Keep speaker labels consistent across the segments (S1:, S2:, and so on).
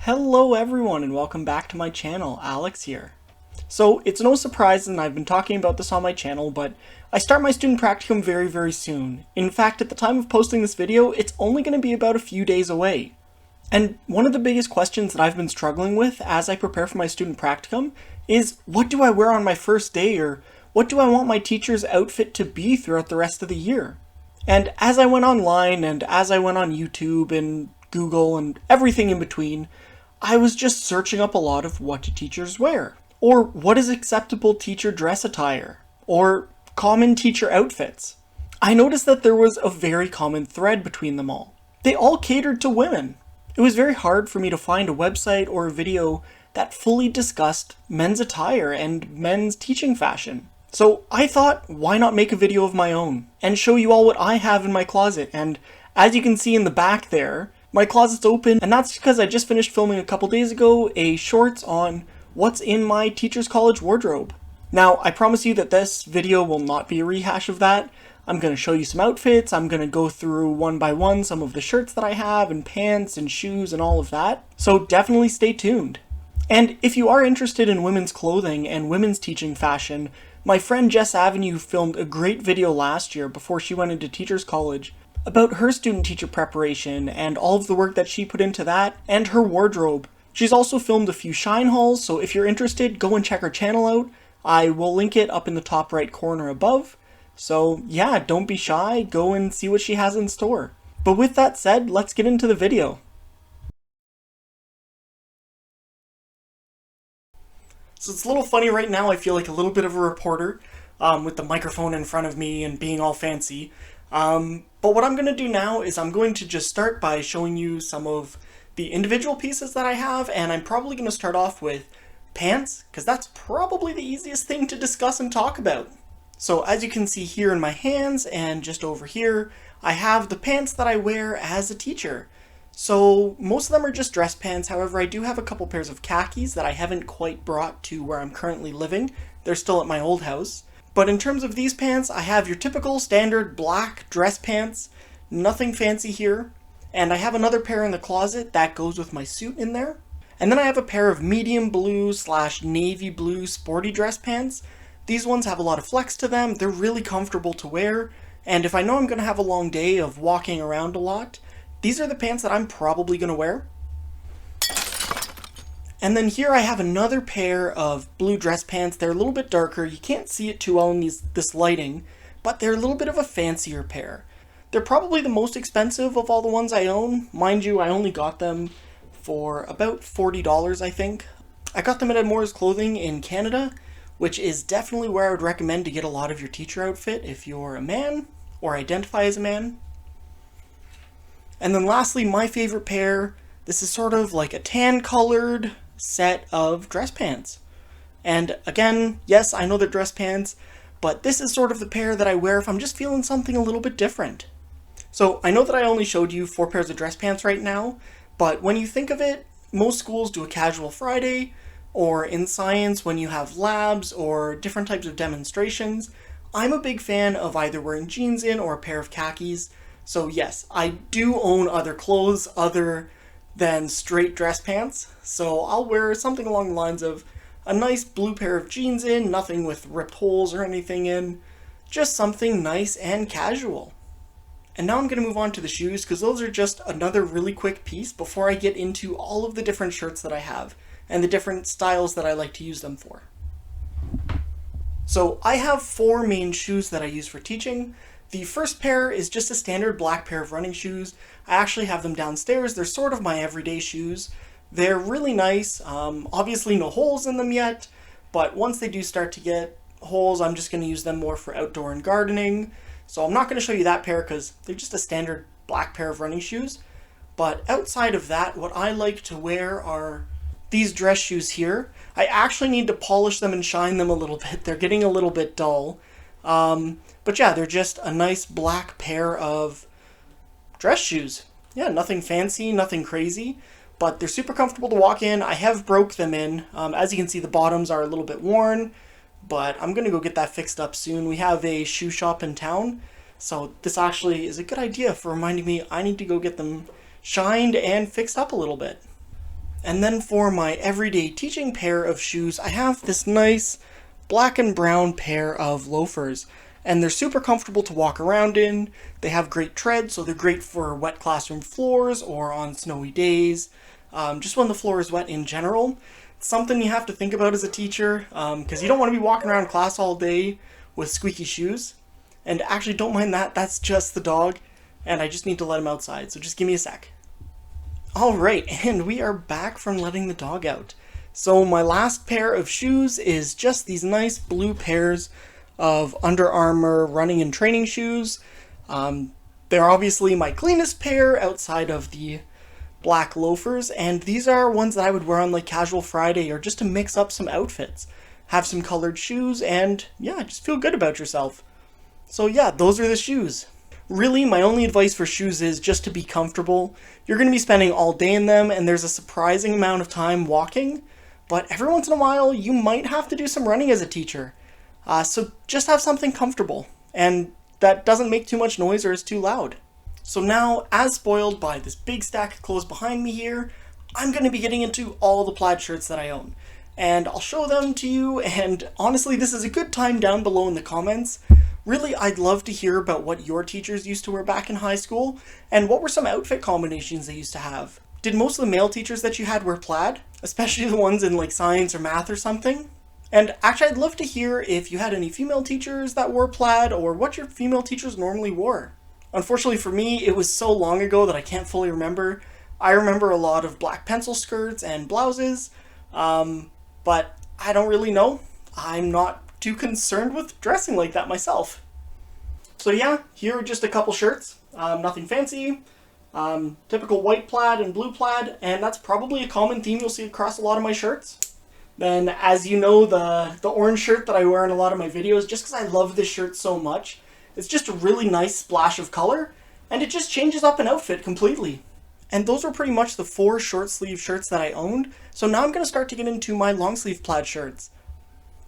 S1: Hello everyone and welcome back to my channel, Alex here. So it's no surprise, and I've been talking about this on my channel, but I start my student practicum very soon. In fact, at the time of posting this video, it's only going to be about a few days away. And one of the biggest questions that I've been struggling with as I prepare for my student practicum is, what do I wear on my first day, or what do I want my teacher's outfit to be throughout the rest of the year? And as I went online and as I went on YouTube and Google and everything in between, I was just searching up a lot of what do teachers wear, or what is acceptable teacher dress attire, or common teacher outfits. I noticed that there was a very common thread between them all. They all catered to women. It was very hard for me to find a website or a video that fully discussed men's attire and men's teaching fashion. So I thought, why not make a video of my own and show you all what I have in my closet? And as you can see in the back there, my closet's open, and that's because I just finished filming a couple days ago a shorts on what's in my teacher's college wardrobe. Now, I promise you that this video will not be a rehash of that. I'm going to show you some outfits, I'm going to go through one by one some of the shirts that I have, and pants, and shoes, and all of that. So definitely stay tuned. And if you are interested in women's clothing and women's teaching fashion, my friend Jess Avenue filmed a great video last year before she went into teacher's college about her student-teacher preparation and all of the work that she put into that, and her wardrobe. She's also filmed a few shine hauls, so if you're interested, go and check her channel out. I will link it up in the top right corner above. So yeah, don't be shy, go and see what she has in store. But with that said, let's get into the video. So it's a little funny right now, I feel like a little bit of a reporter with the microphone in front of me and being all fancy. But what I'm going to do now is I'm going to just start by showing you some of the individual pieces that I have, and I'm probably going to start off with pants, because that's probably the easiest thing to discuss and talk about. So as you can see here in my hands and just over here, I have the pants that I wear as a teacher. So most of them are just dress pants, however I do have a couple pairs of khakis that I haven't quite brought to where I'm currently living. They're still at my old house. But in terms of these pants, I have your typical standard black dress pants, nothing fancy here. And I have another pair in the closet that goes with my suit in there. And then I have a pair of medium blue / navy blue sporty dress pants. These ones have a lot of flex to them, they're really comfortable to wear, and if I know I'm going to have a long day of walking around a lot, these are the pants that I'm probably going to wear. And then here I have another pair of blue dress pants. They're a little bit darker. You can't see it too well in this lighting, but they're a little bit of a fancier pair. They're probably the most expensive of all the ones I own. Mind you, I only got them for about $40, I think. I got them at Moore's Clothing in Canada, which is definitely where I would recommend to get a lot of your teacher outfit if you're a man or identify as a man. And then lastly, my favorite pair. This is sort of like a tan colored set of dress pants. And again, yes, I know they're dress pants, but this is sort of the pair that I wear if I'm just feeling something a little bit different. So I know that I only showed you 4 pairs of dress pants right now, but when you think of it, most schools do a casual Friday, or in science when you have labs or different types of demonstrations. I'm a big fan of either wearing jeans in or a pair of khakis. So yes, I do own other clothes other than straight dress pants, so I'll wear something along the lines of a nice blue pair of jeans in, nothing with ripped holes or anything in, just something nice and casual. And now I'm going to move on to the shoes, because those are just another really quick piece before I get into all of the different shirts that I have and the different styles that I like to use them for. So I have 4 main shoes that I use for teaching. The first pair is just a standard black pair of running shoes. I actually have them downstairs. They're sort of my everyday shoes. They're really nice. Obviously no holes in them yet, but once they do start to get holes, I'm just going to use them more for outdoor and gardening. So I'm not going to show you that pair because they're just a standard black pair of running shoes. But outside of that, what I like to wear are these dress shoes here. I actually need to polish them and shine them a little bit. They're getting a little bit dull. But yeah, they're just a nice black pair of dress shoes. Yeah, nothing fancy, nothing crazy, but they're super comfortable to walk in. I have broke them in. As you can see, the bottoms are a little bit worn, but I'm going to go get that fixed up soon. We have a shoe shop in town, so this actually is a good idea for reminding me I need to go get them shined and fixed up a little bit. And then for my everyday teaching pair of shoes, I have this nice black and brown pair of loafers. And they're super comfortable to walk around in. They have great tread, so they're great for wet classroom floors or on snowy days. Just when the floor is wet in general. It's something you have to think about as a teacher, because you don't want to be walking around class all day with squeaky shoes. And actually, don't mind that, that's just the dog, and I just need to let him outside, so just give me a sec. Alright, and we are back from letting the dog out. So my last pair of shoes is just these nice blue pairs of Under Armour running and training shoes. They're obviously my cleanest pair outside of the black loafers, and these are ones that I would wear on like casual Friday or just to mix up some outfits. Have some colored shoes and yeah, just feel good about yourself. So yeah, those are the shoes. Really, my only advice for shoes is just to be comfortable. You're going to be spending all day in them and there's a surprising amount of time walking, but every once in a while you might have to do some running as a teacher. So just have something comfortable and that doesn't make too much noise or is too loud. So now, as spoiled by this big stack of clothes behind me here, I'm going to be getting into all the plaid shirts that I own. And I'll show them to you, and honestly, this is a good time down below in the comments. Really, I'd love to hear about what your teachers used to wear back in high school, and what were some outfit combinations they used to have. Did most of the male teachers that you had wear plaid? Especially the ones in like science or math or something? And actually, I'd love to hear if you had any female teachers that wore plaid, or what your female teachers normally wore. Unfortunately for me, it was so long ago that I can't fully remember. I remember a lot of black pencil skirts and blouses, but I don't really know. I'm not too concerned with dressing like that myself. So yeah, here are just a couple shirts. Nothing fancy. Typical white plaid and blue plaid, and that's probably a common theme you'll see across a lot of my shirts. Then, as you know, the orange shirt that I wear in a lot of my videos, just because I love this shirt so much, it's just a really nice splash of color, and it just changes up an outfit completely. And those were pretty much the 4 short sleeve shirts that I owned, so now I'm going to start to get into my long sleeve plaid shirts.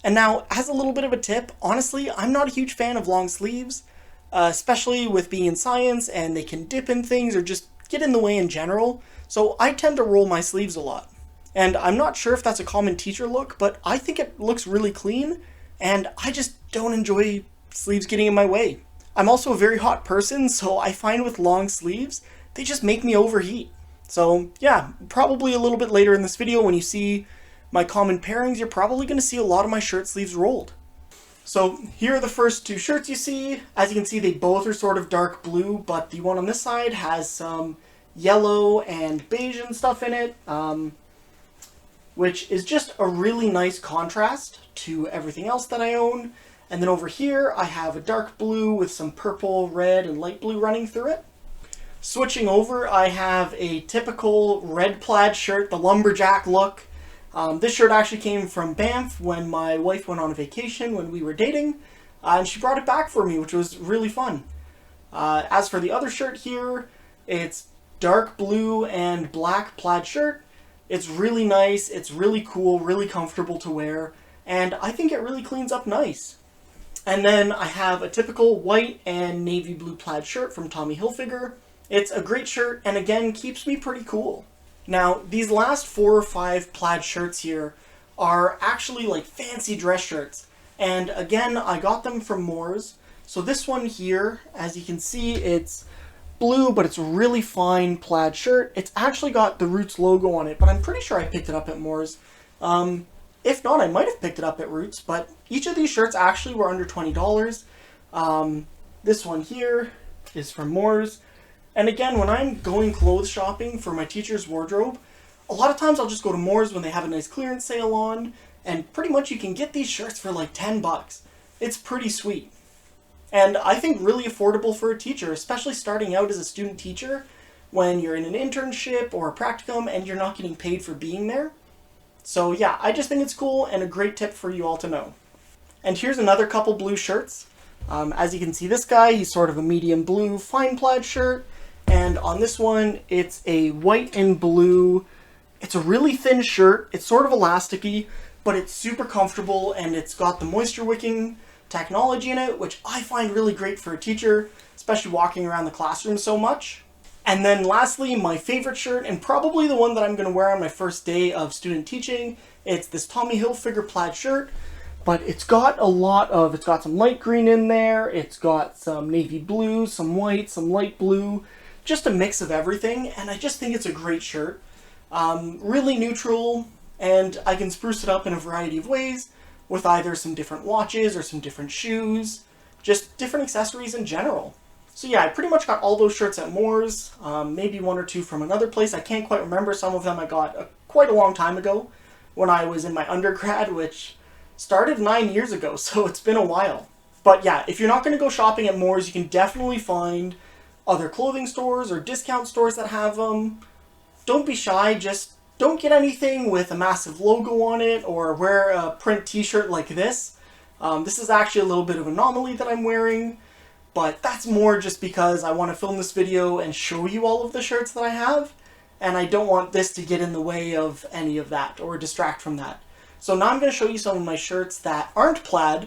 S1: And now, as a little bit of a tip, honestly, I'm not a huge fan of long sleeves, especially with being in science and they can dip in things or just get in the way in general, so I tend to roll my sleeves a lot. And I'm not sure if that's a common teacher look, but I think it looks really clean, and I just don't enjoy sleeves getting in my way. I'm also a very hot person, so I find with long sleeves, they just make me overheat. So yeah, probably a little bit later in this video when you see my common pairings, you're probably going to see a lot of my shirt sleeves rolled. So here are the first 2 shirts you see. As you can see, they both are sort of dark blue, but the one on this side has some yellow and beige and stuff in it, which is just a really nice contrast to everything else that I own. And then over here, I have a dark blue with some purple, red, and light blue running through it. Switching over, I have a typical red plaid shirt, the lumberjack look. This shirt actually came from Banff when my wife went on a vacation when we were dating, and she brought it back for me, which was really fun. As for the other shirt here, it's dark blue and black plaid shirt. It's really nice, it's really cool, really comfortable to wear, and I think it really cleans up nice. And then I have a typical white and navy blue plaid shirt from Tommy Hilfiger. It's a great shirt and again keeps me pretty cool. Now these last 4 or 5 plaid shirts here are actually like fancy dress shirts. And again, I got them from Moores. So this one here, as you can see, it's blue, but it's a really fine plaid shirt. It's actually got the Roots logo on it, but I'm pretty sure I picked it up at Moores. If not, I might have picked it up at Roots, but each of these shirts actually were under $20. This one here is from Moores. And again, when I'm going clothes shopping for my teacher's wardrobe, a lot of times I'll just go to Moores when they have a nice clearance sale on, and pretty much you can get these shirts for like $10. It's pretty sweet. And I think really affordable for a teacher, especially starting out as a student teacher when you're in an internship or a practicum and you're not getting paid for being there. So yeah, I just think it's cool and a great tip for you all to know. And here's another couple blue shirts. As you can see, this guy, he's sort of a medium blue fine plaid shirt. And on this one, it's a white and blue. It's a really thin shirt. It's sort of elasticy, but it's super comfortable and it's got the moisture wicking technology in it, which I find really great for a teacher, especially walking around the classroom so much. And then lastly, my favorite shirt, and probably the one that I'm going to wear on my first day of student teaching, it's this Tommy Hilfiger plaid shirt. But it's got it's got some light green in there, it's got some navy blue, some white, some light blue, just a mix of everything, and I just think it's a great shirt. Really neutral, and I can spruce it up in a variety of ways, with either some different watches or some different shoes, just different accessories in general. So yeah, I pretty much got all those shirts at Moore's, maybe one or two from another place. I can't quite remember. Some of them I got quite a long time ago when I was in my undergrad, which started 9 years ago, so it's been a while. But yeah, if you're not going to go shopping at Moore's, you can definitely find other clothing stores or discount stores that have them. Don't be shy, just don't get anything with a massive logo on it or wear a print t-shirt like this. This is actually a little bit of an anomaly that I'm wearing, but that's more just because I want to film this video and show you all of the shirts that I have, and I don't want this to get in the way of any of that or distract from that. So now I'm going to show you some of my shirts that aren't plaid,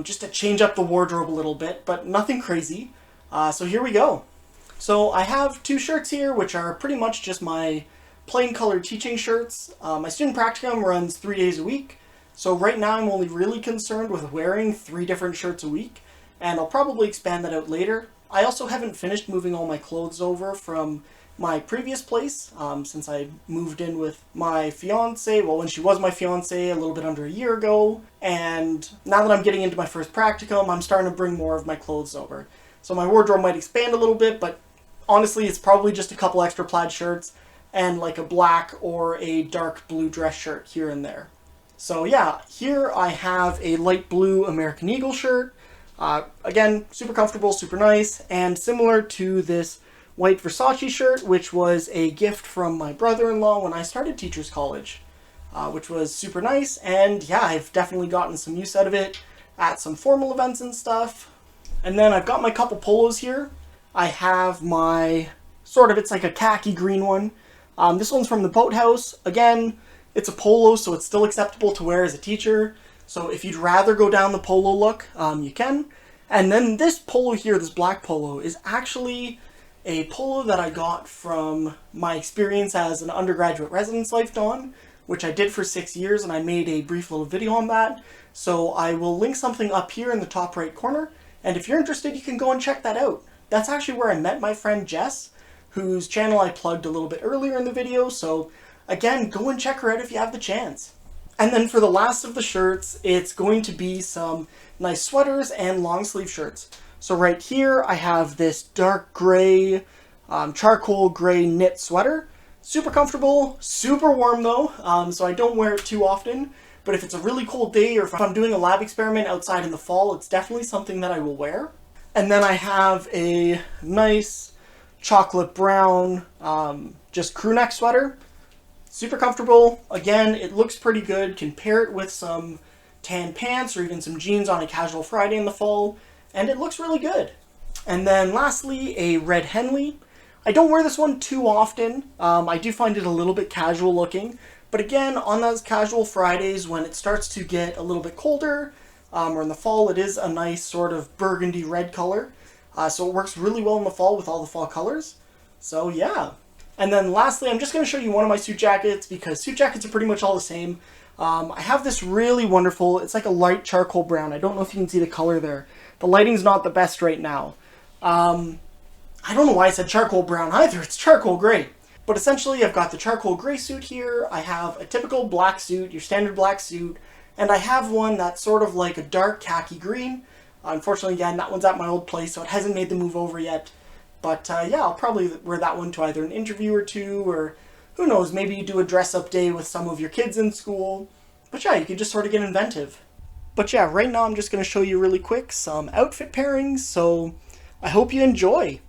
S1: just to change up the wardrobe a little bit, but nothing crazy. So here we go. So I have two shirts here, which are pretty much just my plain colored teaching shirts. My student practicum runs 3 days a week, so right now I'm only really concerned with wearing 3 different shirts a week, and I'll probably expand that out later. I also haven't finished moving all my clothes over from my previous place, since I moved in with my fiance, well, when she was my fiance a little bit under a year ago, and now that I'm getting into my first practicum, I'm starting to bring more of my clothes over. So my wardrobe might expand a little bit, but honestly, it's probably just a couple extra plaid shirts and like a black or a dark blue dress shirt here and there. So yeah, here I have a light blue American Eagle shirt. Again, super comfortable, super nice, and similar to this white Versace shirt, which was a gift from my brother-in-law when I started Teachers College, which was super nice, and yeah, I've definitely gotten some use out of it at some formal events and stuff. And then I've got my couple polos here. I have my, it's like a khaki green one. This one's from the Boathouse. Again, it's a polo, so it's still acceptable to wear as a teacher. So if you'd rather go down the polo look, you can. And then this polo here, this black polo, is actually a polo that I got from my experience as an undergraduate residence life don, which I did for 6 years, and I made a brief little video on that. So I will link something up here in the top right corner, and if you're interested, you can go and check that out. That's actually where I met my friend Jess, whose channel I plugged a little bit earlier in the video, so again, go and check her out if you have the chance. And then for the last of the shirts, it's going to be some nice sweaters and long sleeve shirts. So right here, I have this dark gray, charcoal gray knit sweater. Super comfortable, super warm though, so I don't wear it too often. But if it's a really cold day or if I'm doing a lab experiment outside in the fall, it's definitely something that I will wear. And then I have a nice chocolate brown, just crew neck sweater. Super comfortable. Again, it looks pretty good. Can pair it with some tan pants or even some jeans on a casual Friday in the fall, and it looks really good. And then lastly, a red Henley. I don't wear this one too often. I do find it a little bit casual looking, but again, on those casual Fridays when it starts to get a little bit colder, or in the fall, it is a nice sort of burgundy red color. So it works really well in the fall with all the fall colors. So yeah. And then lastly, I'm just going to show you one of my suit jackets because suit jackets are pretty much all the same. I have this really wonderful, it's like a light charcoal brown. I don't know if you can see the color there. The lighting's not the best right now. I don't know why I said charcoal brown either. It's charcoal gray. But essentially, I've got the charcoal gray suit here. I have a typical black suit, your standard black suit. And I have one that's sort of like a dark khaki green. Unfortunately, again, that one's at my old place, so it hasn't made the move over yet. But yeah, I'll probably wear that one to either an interview or two, or who knows, maybe you do a dress-up day with some of your kids in school. But yeah, you can just sort of get inventive. But yeah, right now I'm just going to show you really quick some outfit pairings, so I hope you enjoy.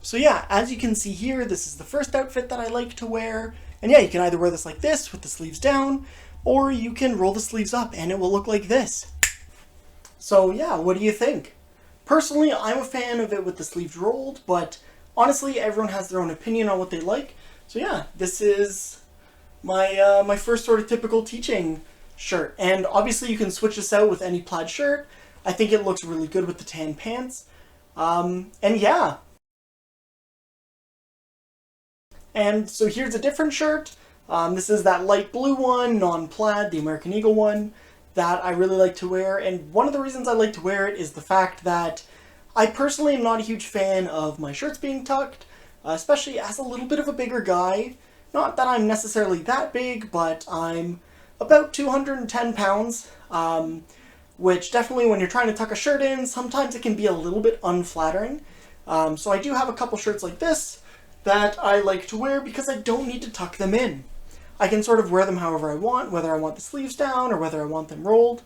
S1: So yeah, as you can see here, this is the first outfit that I like to wear. And yeah, you can either wear this like this with the sleeves down, or you can roll the sleeves up and it will look like this. So yeah, what do you think? Personally, I'm a fan of it with the sleeves rolled, but honestly, everyone has their own opinion on what they like. So yeah, this is my my first sort of typical teaching shirt. And obviously you can switch this out with any plaid shirt. I think it looks really good with the tan pants. And yeah. And so here's a different shirt. This is that light blue one, non-plaid, the American Eagle one, that I really like to wear. And one of the reasons I like to wear it is the fact that I personally am not a huge fan of my shirts being tucked, especially as a little bit of a bigger guy. Not that I'm necessarily that big, but I'm about 210 pounds, which definitely when you're trying to tuck a shirt in, sometimes it can be a little bit unflattering. So I do have a couple shirts like this that I like to wear because I don't need to tuck them in. I can sort of wear them however I want, whether I want the sleeves down or whether I want them rolled.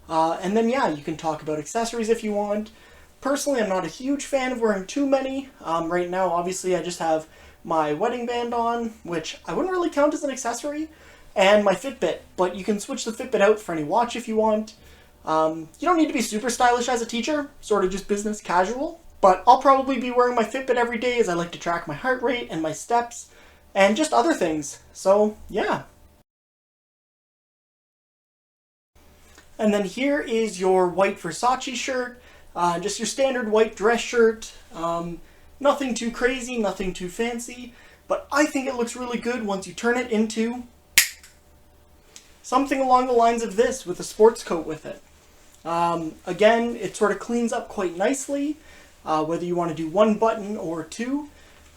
S1: And then yeah, you can talk about accessories if you want. Personally, I'm not a huge fan of wearing too many. Right now, obviously, I just have my wedding band on, which I wouldn't really count as an accessory, and my Fitbit, but you can switch the Fitbit out for any watch if you want. You don't need to be super stylish as a teacher, sort of just business casual, but I'll probably be wearing my Fitbit every day as I like to track my heart rate and my steps, and just other things, so yeah. And then here is your white Versace shirt, just your standard white dress shirt. Nothing too crazy, nothing too fancy, but I think it looks really good once you turn it into something along the lines of this with a sports coat with it. Again, it sort of cleans up quite nicely, whether you want to do one button or two.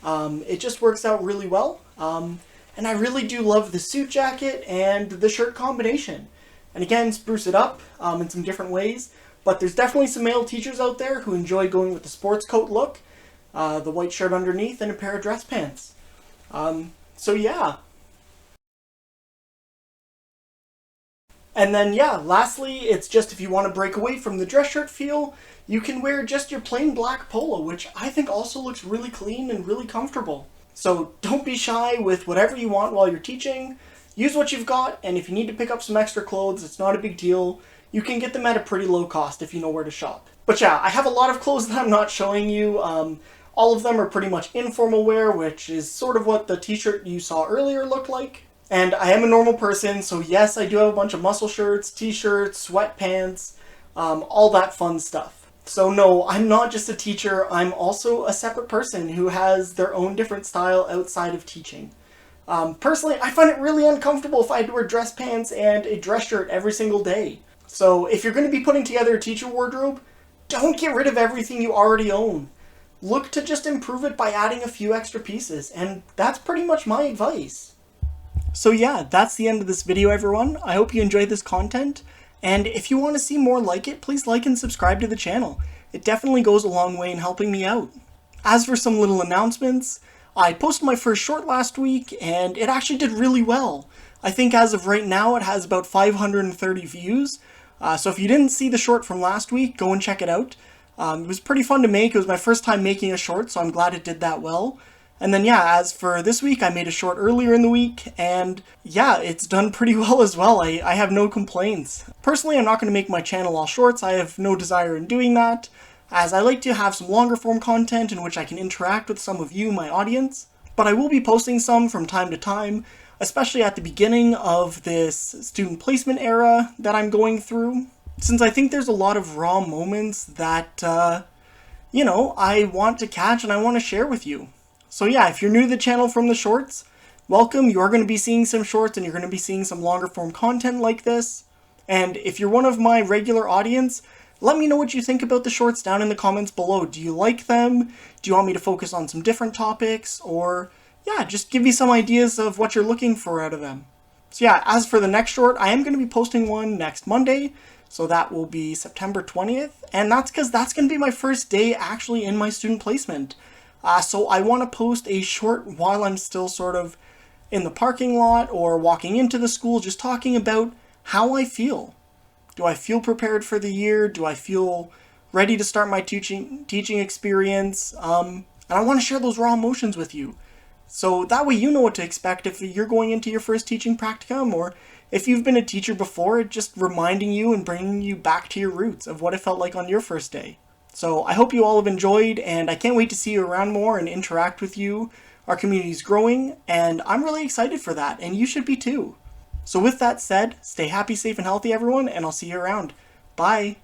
S1: It just works out really well. And I really do love the suit jacket and the shirt combination. And again, spruce it up in some different ways. But there's definitely some male teachers out there who enjoy going with the sports coat look, the white shirt underneath, and a pair of dress pants. So yeah. And then yeah, lastly, it's just if you want to break away from the dress shirt feel, you can wear just your plain black polo, which I think also looks really clean and really comfortable. So don't be shy with whatever you want while you're teaching. Use what you've got, and if you need to pick up some extra clothes, it's not a big deal. You can get them at a pretty low cost if you know where to shop. But yeah, I have a lot of clothes that I'm not showing you. All of them are pretty much informal wear, which is sort of what the t-shirt you saw earlier looked like. And I am a normal person, so yes, I do have a bunch of muscle shirts, t-shirts, sweatpants, all that fun stuff. So no, I'm not just a teacher, I'm also a separate person who has their own different style outside of teaching. Personally, I find it really uncomfortable if I had to wear dress pants and a dress shirt every single day. So if you're going to be putting together a teacher wardrobe, don't get rid of everything you already own. Look to just improve it by adding a few extra pieces, and that's pretty much my advice. So yeah, that's the end of this video, everyone. I hope you enjoyed this content, and if you want to see more like it, please like and subscribe to the channel. It definitely goes a long way in helping me out. As for some little announcements, I posted my first short last week, and it actually did really well. I think as of right now, it has about 530 views. So if you didn't see the short from last week, go and check it out. It was pretty fun to make. It was my first time making a short, so I'm glad it did that well. And then yeah, as for this week, I made a short earlier in the week, and yeah, it's done pretty well as well. I have no complaints. Personally, I'm not going to make my channel all shorts. I have no desire in doing that, as I like to have some longer form content in which I can interact with some of you, my audience. But I will be posting some from time to time, especially at the beginning of this student placement era that I'm going through, since I think there's a lot of raw moments that, I want to catch and I want to share with you. So yeah, if you're new to the channel from the shorts, welcome. You're going to be seeing some shorts and you're going to be seeing some longer form content like this. And if you're one of my regular audience, let me know what you think about the shorts down in the comments below. Do you like them? Do you want me to focus on some different topics? Or yeah, just give me some ideas of what you're looking for out of them. So yeah, as for the next short, I am going to be posting one next Monday. So that will be September 20th. And that's because that's going to be my first day actually in my student placement. So I want to post a short while I'm still sort of in the parking lot or walking into the school, just talking about how I feel. Do I feel prepared for the year? Do I feel ready to start my teaching experience? And I want to share those raw emotions with you. So that way you know what to expect if you're going into your first teaching practicum, or if you've been a teacher before, just reminding you and bringing you back to your roots of what it felt like on your first day. So I hope you all have enjoyed, and I can't wait to see you around more and interact with you. Our community is growing, and I'm really excited for that, and you should be too. So with that said, stay happy, safe, and healthy, everyone, and I'll see you around. Bye!